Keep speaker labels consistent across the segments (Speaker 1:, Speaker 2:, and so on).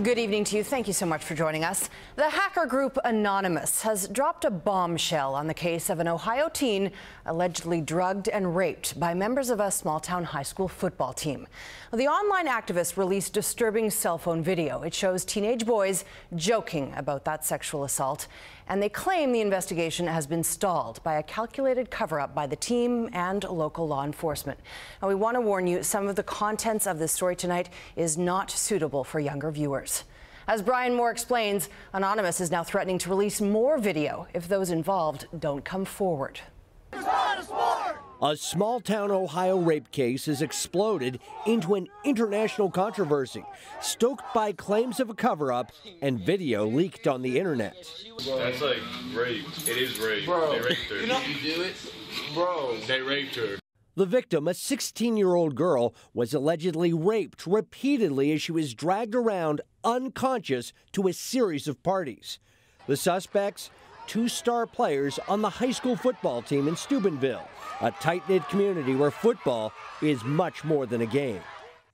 Speaker 1: Good evening to you. Thank you so much for joining us. The hacker group Anonymous has dropped a bombshell on the case of an Ohio teen allegedly drugged and raped by members of a small-town high school football team. The online activist released disturbing cell phone video. It shows teenage boys joking about that sexual assault, and they claim the investigation has been stalled by a calculated cover-up by the team and local law enforcement. Now, we want to warn you, some of the contents of this story tonight is not suitable for younger viewers. As Brian Moore explains, Anonymous is now threatening to release more video if those involved don't come forward.
Speaker 2: A small-town Ohio rape case has exploded into an international controversy, stoked by claims of a cover-up and video leaked on the internet.
Speaker 3: That's like rape. It is rape.
Speaker 4: Bro,
Speaker 3: they raped her.
Speaker 4: You know you do it? Bro.
Speaker 3: They raped her.
Speaker 2: The victim, a 16-year-old girl, was allegedly raped repeatedly as she was dragged around unconscious to a series of parties. The suspects, two star players on the high school football team in Steubenville, a tight-knit community where football is much more than a game.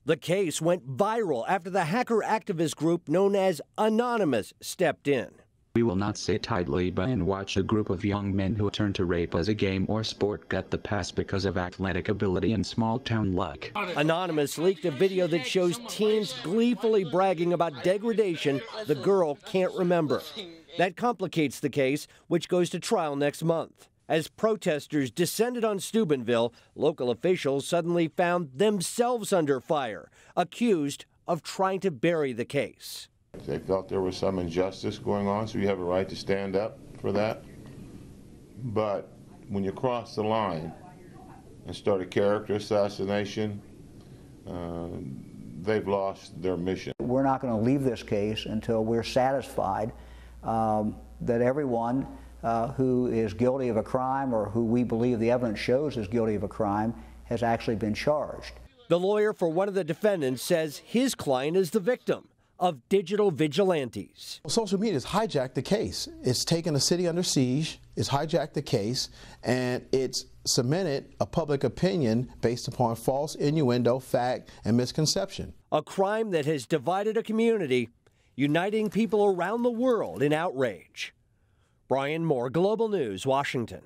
Speaker 2: The case went viral after the hacker activist group known as Anonymous stepped in.
Speaker 5: We will not sit idly by and watch a group of young men who turn to rape as a game or sport get the pass because of athletic ability and small-town luck.
Speaker 2: Anonymous leaked a video that shows teens gleefully bragging about degradation the girl can't remember. That complicates the case, which goes to trial next month. As protesters descended on Steubenville, local officials suddenly found themselves under fire, accused of trying to bury the case.
Speaker 6: They felt there was some injustice going on, so you have a right to stand up for that. But when you cross the line and start a character assassination, they've lost their mission.
Speaker 7: We're not going to leave this case until we're satisfied that everyone who is guilty of a crime or who we believe the evidence shows is guilty of a crime has actually been charged.
Speaker 2: The lawyer for one of the defendants says his client is the victim of digital vigilantes.
Speaker 8: Social media has hijacked the case. It's taken a city under siege, it's hijacked the case, and it's cemented a public opinion based upon false innuendo, fact, and misconception.
Speaker 2: A crime that has divided a community, uniting people around the world in outrage. Brian Moore, Global News, Washington.